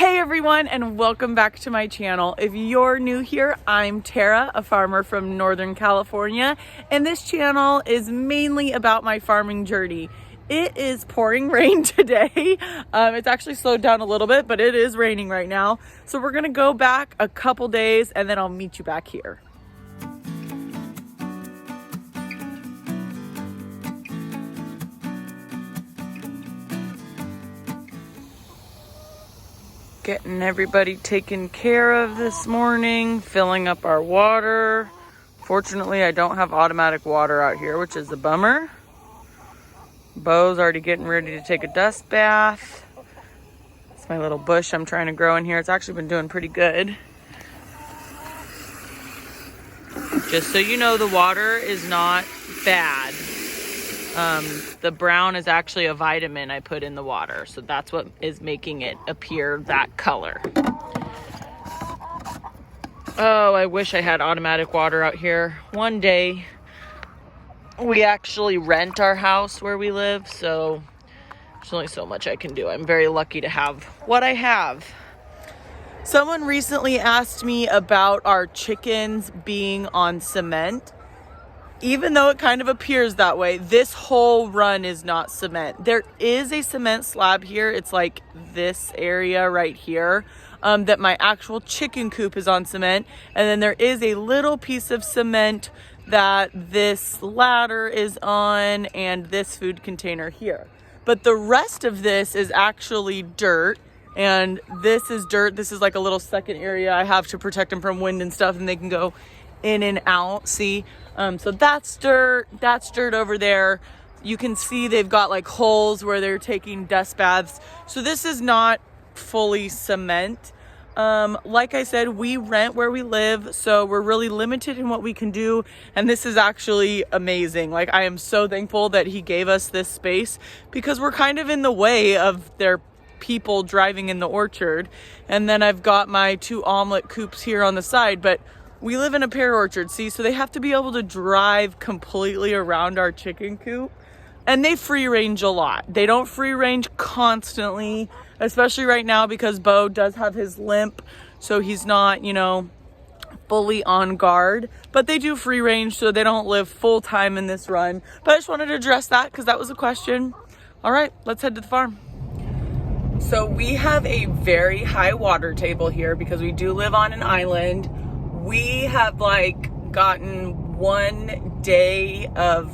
Hey everyone, and welcome back to my channel. If you're new here, I'm Tara, a farmer from Northern California, and this channel is mainly about my farming journey. It is pouring rain today. It's actually slowed down a little bit, but it is raining right now. So we're gonna go back a couple days and then I'll meet you back here. Getting everybody taken care of this morning, filling up our water. Fortunately, I don't have automatic water out here, which is a bummer. Bo's already getting ready to take a dust bath. It's my little bush I'm trying to grow in here. It's actually been doing pretty good. Just so you know, the water is not bad. The brown is actually a vitamin I put in the water, so that's what is making it appear that color. Oh, I wish I had automatic water out here. One day, we actually rent our house where we live, so there's only so much I can do. I'm very lucky to have what I have. Someone recently asked me about our chickens being on cement. Even though it kind of appears that way, this whole run is not cement. There is a cement slab here. It's like this area right here that my actual chicken coop is on cement. And then there is a little piece of cement that this ladder is on and this food container here. But the rest of this is actually dirt. And this is dirt. This is like a little second area I have to protect them from wind and stuff, and they can go in and out. See? So that's dirt over there. You can see they've got like holes where they're taking dust baths. So this is not fully cement. Like I said, we rent where we live, so we're really limited in what we can do. And this is actually amazing. Like, I am so thankful that he gave us this space because we're kind of in the way of their people driving in the orchard. And then I've got my 2 omelet coops here on the side, but we live in a pear orchard, see? So they have to be able to drive completely around our chicken coop. And they free range a lot. They don't free range constantly, especially right now because Bo does have his limp. So he's not, you know, fully on guard. But they do free range, so they don't live full time in this run. But I just wanted to address that because that was a question. All right, let's head to the farm. So we have a very high water table here because we do live on an island. We have like gotten one day of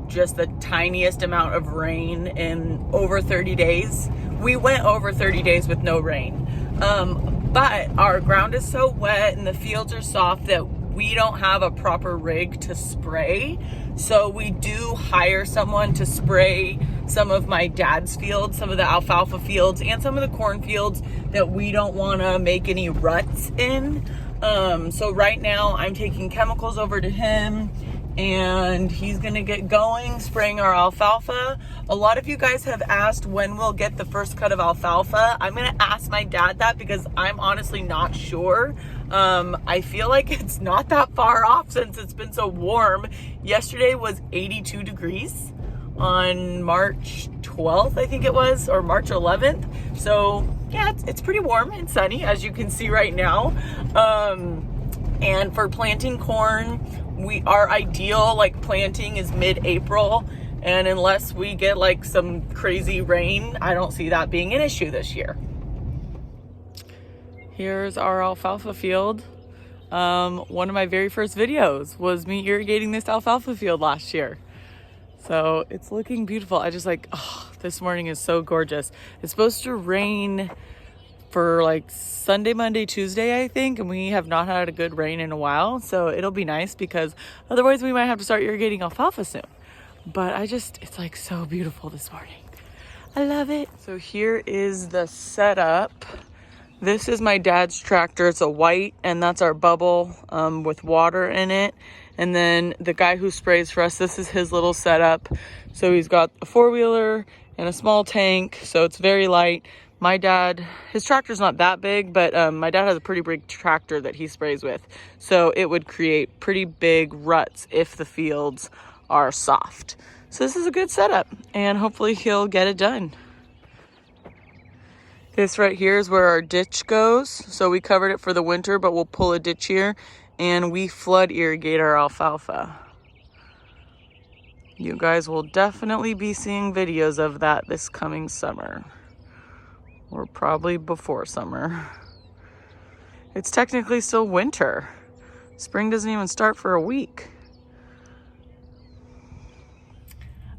just the tiniest amount of rain in over 30 days. We went over 30 days with no rain. But our ground is so wet and the fields are soft that we don't have a proper rig to spray. So we do hire someone to spray some of my dad's fields, some of the alfalfa fields, and some of the corn fields that we don't want to make any ruts in. So right now I'm taking chemicals over to him and he's gonna get going spraying our alfalfa. A lot of you guys have asked when we'll get the first cut of alfalfa. I'm gonna ask my dad that because I'm honestly not sure. I feel like it's not that far off since it's been so warm. Yesterday was 82 degrees on March 12th, I think it was, or March 11th. So yeah, it's pretty warm and sunny, as you can see right now. And for planting corn, our ideal like planting is mid-April. And unless we get like some crazy rain, I don't see that being an issue this year. Here's our alfalfa field. One of my very first videos was me irrigating this alfalfa field last year. So it's looking beautiful. I just like, oh, this morning is so gorgeous. It's supposed to rain for like Sunday, Monday, Tuesday, I think. And we have not had a good rain in a while. So it'll be nice because otherwise we might have to start irrigating alfalfa soon. But it's like so beautiful this morning. I love it. So here is the setup. This is my dad's tractor. It's a white, and that's our bubble with water in it. And then the guy who sprays for us, this is his little setup. So he's got a 4-wheeler and a small tank, so it's very light. My dad, his tractor's not that big, but my dad has a pretty big tractor that he sprays with. So it would create pretty big ruts if the fields are soft. So this is a good setup, and hopefully he'll get it done. This right here is where our ditch goes. So we covered it for the winter, but we'll pull a ditch here and we flood irrigate our alfalfa. You guys will definitely be seeing videos of that this coming summer, or probably before summer. It's technically still winter. Spring doesn't even start for a week.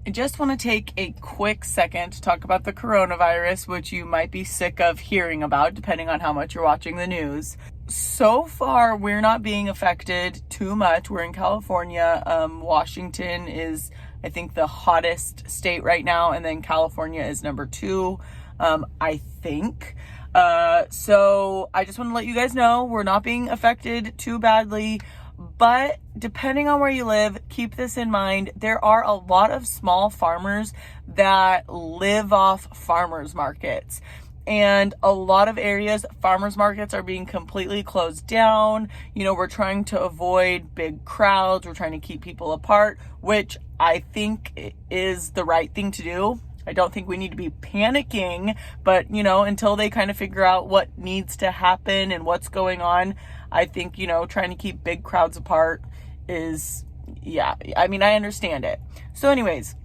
I just want to take a quick second to talk about the coronavirus, which you might be sick of hearing about, depending on how much you're watching the news. So far, we're not being affected too much. We're in California. Washington is, I think, the hottest state right now, and then California is number 2, I think. So I just want to let you guys know we're not being affected too badly. But depending on where you live, keep this in mind. There are a lot of small farmers that live off farmers markets. And a lot of areas, farmers markets are being completely closed down. You know, we're trying to avoid big crowds. We're trying to keep people apart, which I think is the right thing to do. I don't think we need to be panicking, but, you know, until they kind of figure out what needs to happen and what's going on, I think, you know, trying to keep big crowds apart is, yeah, I mean, I understand it. So anyways,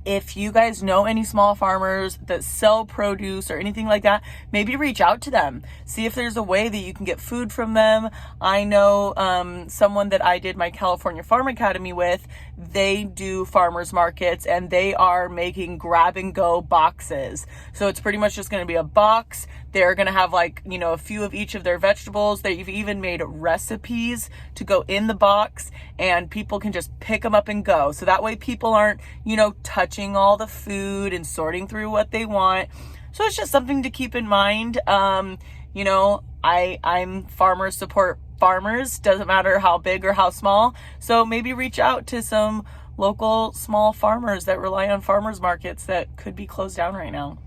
if you guys know any small farmers that sell produce or anything like that, maybe reach out to them. See if there's a way that you can get food from them. I know someone that I did my California Farm Academy with. They do farmers markets and they are making grab and go boxes. So it's pretty much just going to be a box. They're going to have, like, you know, a few of each of their vegetables. They've even made recipes to go in the box and people can just pick them up and go. So that way people aren't, you know, touching all the food and sorting through what they want. So it's just something to keep in mind. You know, I'm farmers support farmers. Doesn't matter how big or how small. So maybe reach out to some local small farmers that rely on farmers markets that could be closed down right now.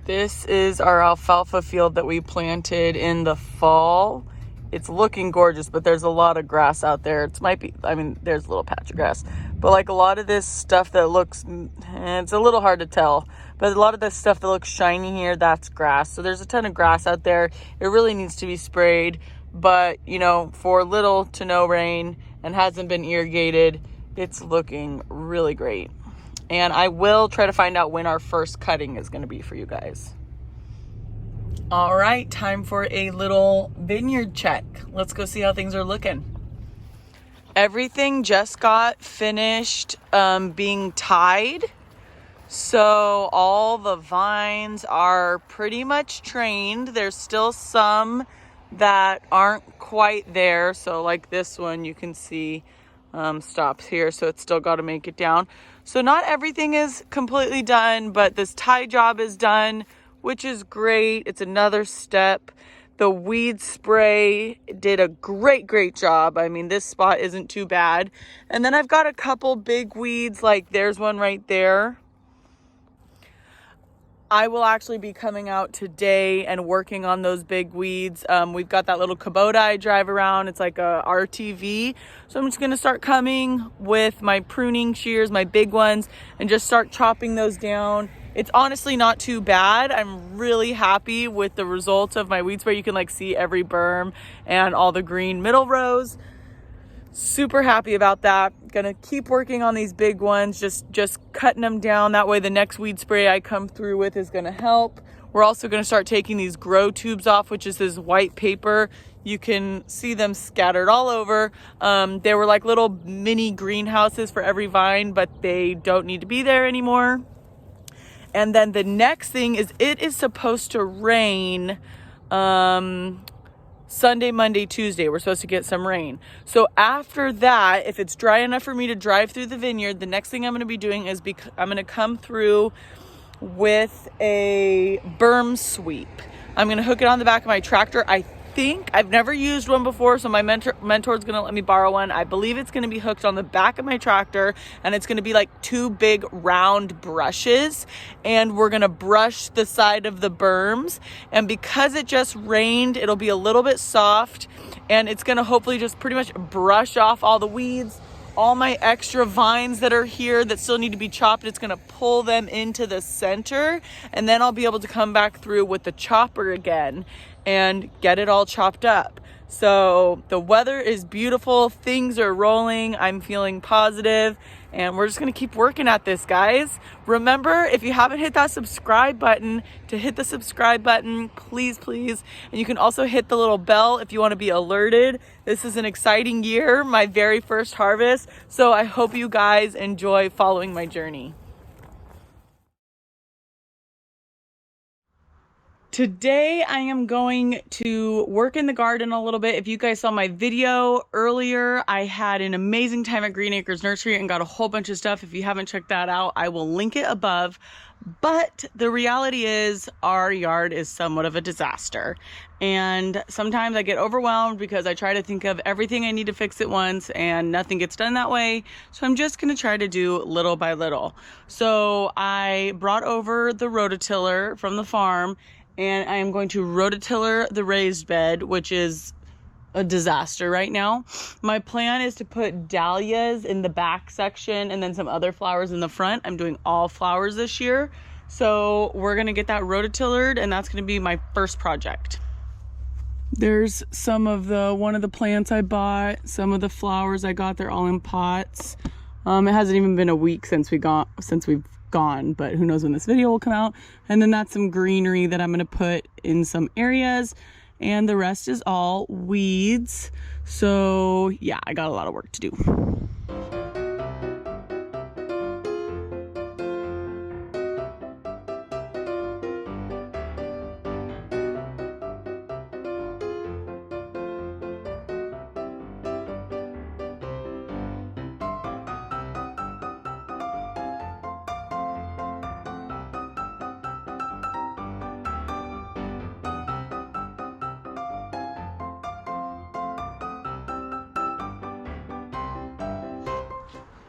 This is our alfalfa field that we planted in the fall. It's looking gorgeous, but there's a lot of grass out there. It might be, I mean, there's a little patch of grass, but like a lot of this stuff that looks, it's a little hard to tell, but a lot of this stuff that looks shiny here, that's grass. So there's a ton of grass out there. It really needs to be sprayed, but, you know, for little to no rain and hasn't been irrigated, it's looking really great. And I will try to find out when our first cutting is going to be for you guys. All right, time for a little vineyard check. Let's go see how things are looking. Everything just got finished being tied. So all the vines are pretty much trained. There's still some that aren't quite there. So like this one, you can see stops here. So it's still got to make it down. So not everything is completely done, but this tie job is done, which is great. It's another step. The weed spray did a great job. I mean, this spot isn't too bad. And then I've got a couple big weeds, like there's one right there. I will actually be coming out today and working on those big weeds. We've got that little Kubota I drive around. It's like a RTV. So I'm just going to start coming with my pruning shears, my big ones, and just start chopping those down. It's honestly not too bad. I'm really happy with the results of my weed spray. You can like see every berm and all the green middle rows. Super happy about that. Gonna keep working on these big ones, just cutting them down. That way the next weed spray I come through with is gonna help. We're also gonna start taking these grow tubes off, which is this white paper. You can see them scattered all over. They were like little mini greenhouses for every vine, but they don't need to be there anymore. And then the next thing is it is supposed to rain Sunday, Monday, Tuesday. We're supposed to get some rain. So after that, if it's dry enough for me to drive through the vineyard, the next thing I'm going to be doing is I'm going to come through with a berm sweep. I'm going to hook it on the back of my tractor. I think I've never used one before, so my mentor's gonna let me borrow one. I believe it's gonna be hooked on the back of my tractor, and it's gonna be like 2 big round brushes, and we're gonna brush the side of the berms. And because it just rained, it'll be a little bit soft, and it's gonna hopefully just pretty much brush off all the weeds all my extra vines that are here that still need to be chopped, it's gonna pull them into the center, and then I'll be able to come back through with the chopper again and get it all chopped up. So the weather is beautiful, things are rolling, I'm feeling positive, and we're just gonna keep working at this, guys. Remember, if you haven't hit that subscribe button, to hit the subscribe button, please. And you can also hit the little bell if you wanna be alerted. This is an exciting year, my very first harvest, so I hope you guys enjoy following my journey. Today I am going to work in the garden a little bit. If you guys saw my video earlier, I had an amazing time at Green Acres Nursery and got a whole bunch of stuff. If you haven't checked that out, I will link it above. But the reality is our yard is somewhat of a disaster. And sometimes I get overwhelmed because I try to think of everything I need to fix at once and nothing gets done that way. So I'm just gonna try to do little by little. So I brought over the rototiller from the farm, and I am going to rototiller the raised bed, which is a disaster right now. My plan is to put dahlias in the back section and then some other flowers in the front. I'm doing all flowers this year. So we're gonna get that rototillered, and that's gonna be my first project. There's some of one of the plants I bought, some of the flowers I got, they're all in pots. It hasn't even been a week since we've gone, but who knows when this video will come out. And then that's some greenery that I'm gonna put in some areas, and the rest is all weeds. So yeah, I got a lot of work to do.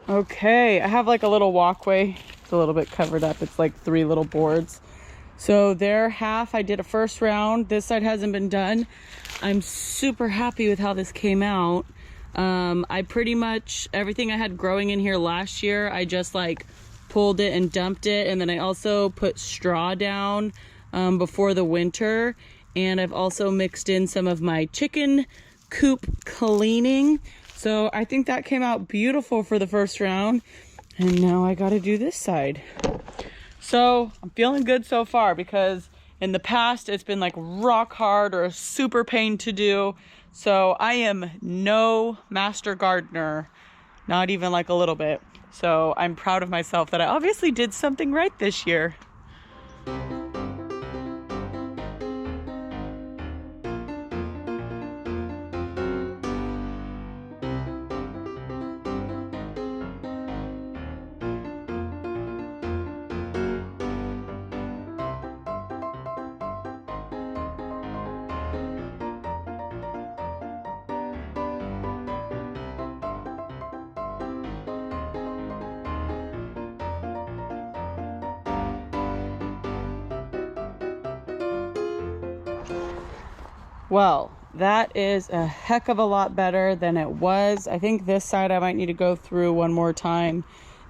Okay, I have like a little walkway. It's a little bit covered up. It's like 3 little boards. So there, half I did a first round. This side hasn't been done. I'm super happy with how this came out. I pretty much, everything I had growing in here last year, I just like pulled it and dumped it. And then I also put straw down before the winter. And I've also mixed in some of my chicken coop cleaning. So I think that came out beautiful for the first round. And now I gotta do this side. So I'm feeling good so far, because in the past it's been like rock hard or a super pain to do. So I am no master gardener, not even like a little bit. So I'm proud of myself that I obviously did something right this year. Well, that is a heck of a lot better than it was. I think this side I might need to go through one more time,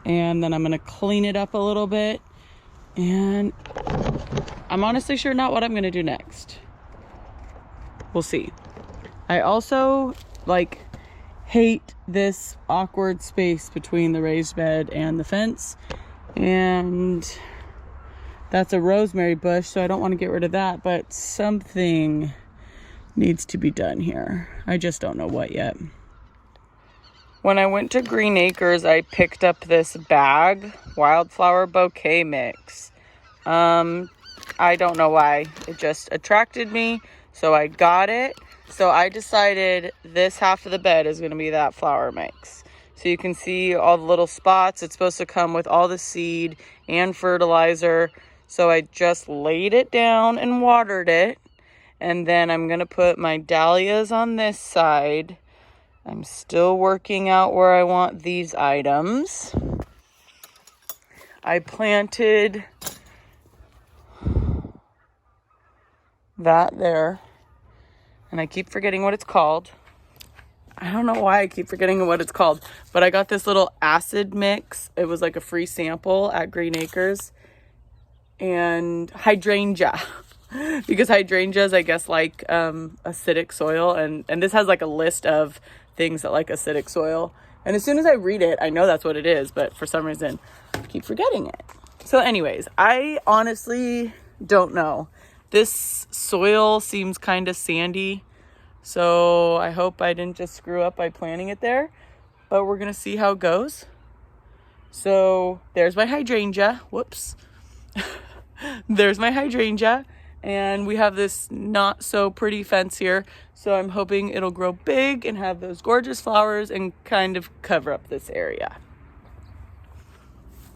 and then I'm gonna clean it up a little bit. And I'm honestly sure not what I'm gonna do next. We'll see. I also like hate this awkward space between the raised bed and the fence. And that's a rosemary bush, so I don't want to get rid of that, but something needs to be done here. I just don't know what yet. When I went to Green Acres, I picked up this bag, wildflower bouquet mix. I don't know why. It just attracted me, so I got it. So I decided this half of the bed is going to be that flower mix. So you can see all the little spots. It's supposed to come with all the seed and fertilizer. So I just laid it down and watered it. And then I'm going to put my dahlias on this side. I'm still working out where I want these items. I planted that there. And I keep forgetting what it's called. I don't know why I keep forgetting what it's called, but I got this little acid mix. It was like a free sample at Green Acres. And hydrangea, because hydrangeas, I guess, like acidic soil. And this has like a list of things that like acidic soil. And as soon as I read it, I know that's what it is, but for some reason, I keep forgetting it. So anyways, I honestly don't know. This soil seems kind of sandy. So I hope I didn't just screw up by planting it there, but we're going to see how it goes. So there's my hydrangea. Whoops. There's my hydrangea. And we have this not so pretty fence here. So I'm hoping it'll grow big and have those gorgeous flowers and kind of cover up this area.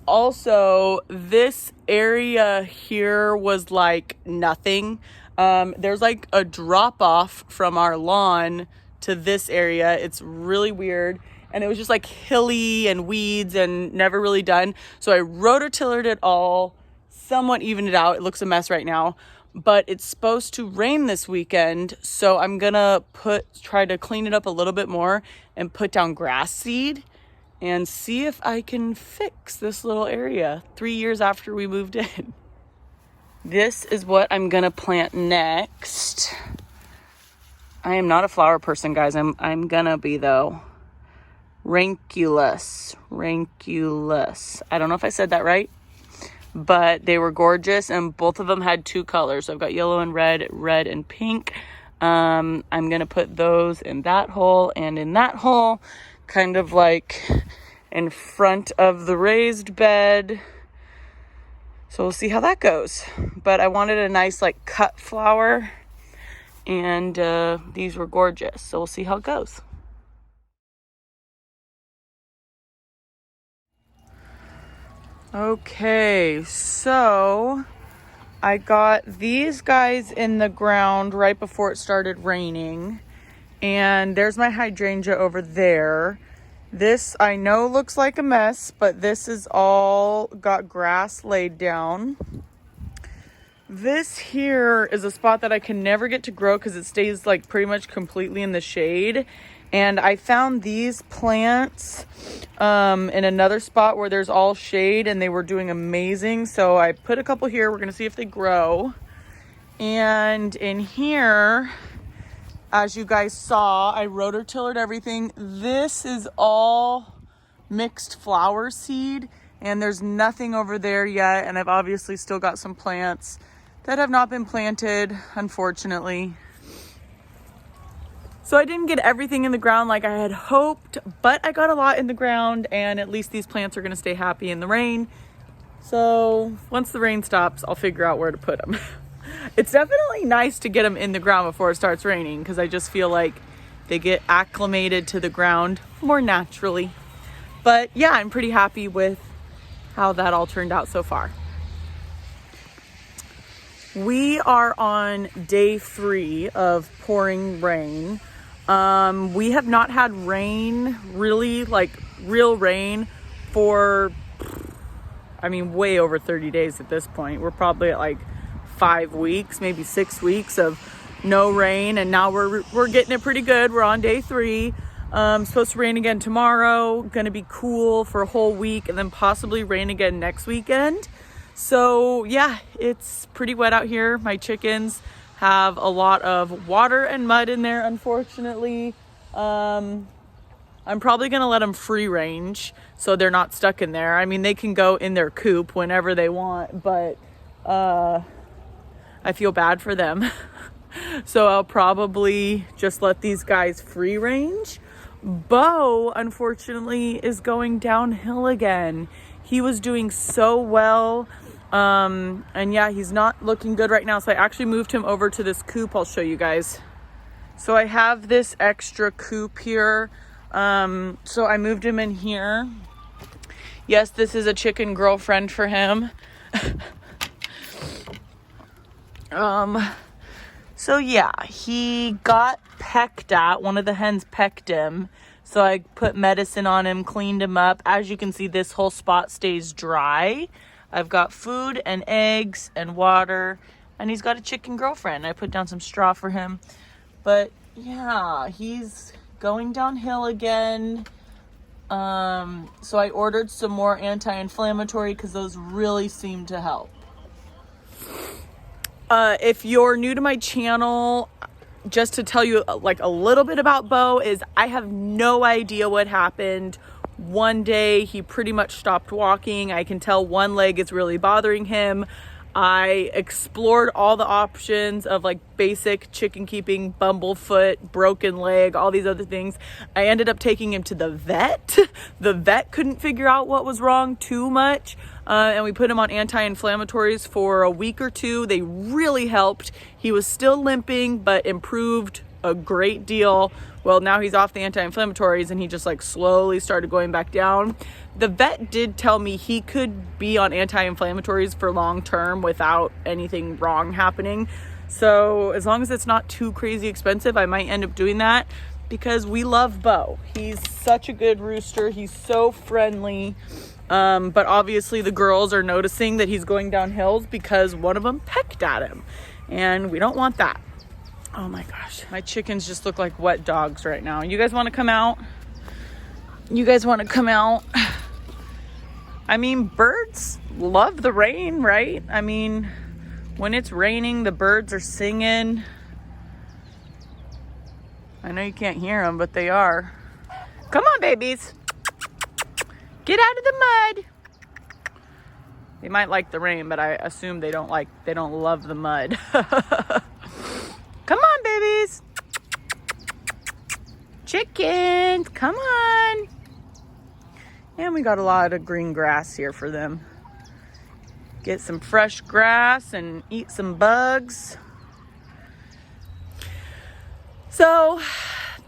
Also, this area here was like nothing. There's like a drop off from our lawn to this area. It's really weird. And it was just like hilly and weeds and never really done. So I rototillered it all, somewhat evened it out. It looks a mess right now, but it's supposed to rain this weekend. So I'm gonna try to clean it up a little bit more and put down grass seed and see if I can fix this little area 3 years after we moved in. This is what I'm gonna plant next. I am not a flower person, guys. I'm gonna be though. Ranculus. I don't know if I said that right, but they were gorgeous, and both of them had 2 colors. So I've got yellow and red and pink. I'm gonna put those in that hole and in that hole, kind of like in front of the raised bed. So we'll see how that goes. But I wanted a nice like cut flower, and these were gorgeous. So we'll see how it goes. Okay, so I got these guys in the ground right before it started raining. And there's my hydrangea over there. This I know looks like a mess, but this is all got grass laid down. This here is a spot that I can never get to grow because it stays like pretty much completely in the shade. And I found these plants in another spot where there's all shade, and they were doing amazing. So I put a couple here. We're gonna see if they grow. And in here, as you guys saw, I rototillered everything. This is all mixed flower seed, and there's nothing over there yet. And I've obviously still got some plants that have not been planted, unfortunately. So I didn't get everything in the ground like I had hoped, but I got a lot in the ground, and at least these plants are gonna stay happy in the rain. So once the rain stops, I'll figure out where to put them. It's definitely nice to get them in the ground before it starts raining, because I just feel like they get acclimated to the ground more naturally. But yeah, I'm pretty happy with how that all turned out so far. We are on day 3 of pouring rain. We have not had rain, really, like real rain, for, I mean, way over 30 days at this point. We're probably at like 5 weeks, maybe 6 weeks of no rain, and now we're getting it pretty good. We're on day 3. Supposed to rain again tomorrow, gonna be cool for a whole week, and then possibly rain again next weekend. So yeah, it's pretty wet out here. My chickens have a lot of water and mud in there, unfortunately. I'm probably gonna let them free range so they're not stuck in there. I mean, they can go in their coop whenever they want, but I feel bad for them. So I'll probably just let these guys free range. Bo, unfortunately, is going downhill again. He was doing so well. And yeah, he's not looking good right now. So I actually moved him over to this coop. I'll show you guys. So I have this extra coop here. So I moved him in here. Yes, this is a chicken girlfriend for him. So yeah, he got pecked at. One of the hens pecked him. So I put medicine on him, cleaned him up. As you can see, this whole spot stays dry. I've got food and eggs and water, and he's got a chicken girlfriend. I put down some straw for him. But yeah, he's going downhill again. So I ordered some more anti-inflammatory because those really seem to help. If you're new to my channel, just to tell you like a little bit about Bo, is I have no idea what happened. One day he pretty much stopped walking. I can tell one leg is really bothering him. I explored all the options of like basic chicken keeping, bumblefoot, broken leg, all these other things. I ended up taking him to the vet. The vet couldn't figure out what was wrong too much. And we put him on anti-inflammatories for a week or two. They really helped. He was still limping, but improved a great deal. Well, now he's off the anti-inflammatories and he just like slowly started going back down. The vet did tell me he could be on anti-inflammatories for long term without anything wrong happening. So as long as it's not too crazy expensive, I might end up doing that because we love Bo. He's such a good rooster. He's so friendly. But obviously the girls are noticing that he's going down hills because one of them pecked at him and we don't want that. Oh my gosh, my chickens just look like wet dogs right now. You guys want to come out? You guys want to come out? I mean, birds love the rain, right? I mean, when it's raining, the birds are singing. I know you can't hear them, but they are. Come on, babies. Get out of the mud. They might like the rain, but I assume they don't love the mud. Come on, babies. Chickens, come on. And we got a lot of green grass here for them. Get some fresh grass and eat some bugs. So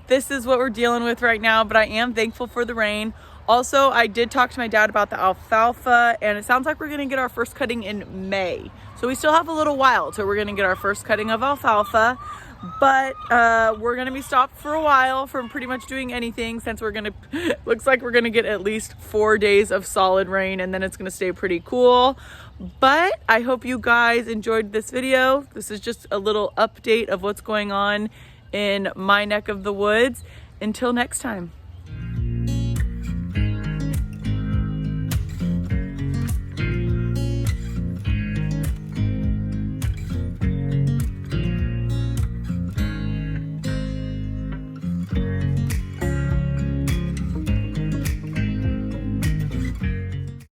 this is what we're dealing with right now, but I am thankful for the rain. Also, I did talk to my dad about the alfalfa, and it sounds like we're gonna get our first cutting in May. So we still have a little while till we're gonna get our first cutting of alfalfa, but we're gonna be stopped for a while from pretty much doing anything since looks like we're gonna get at least 4 days of solid rain and then it's gonna stay pretty cool. But I hope you guys enjoyed this video. This is just a little update of what's going on in my neck of the woods. Until next time.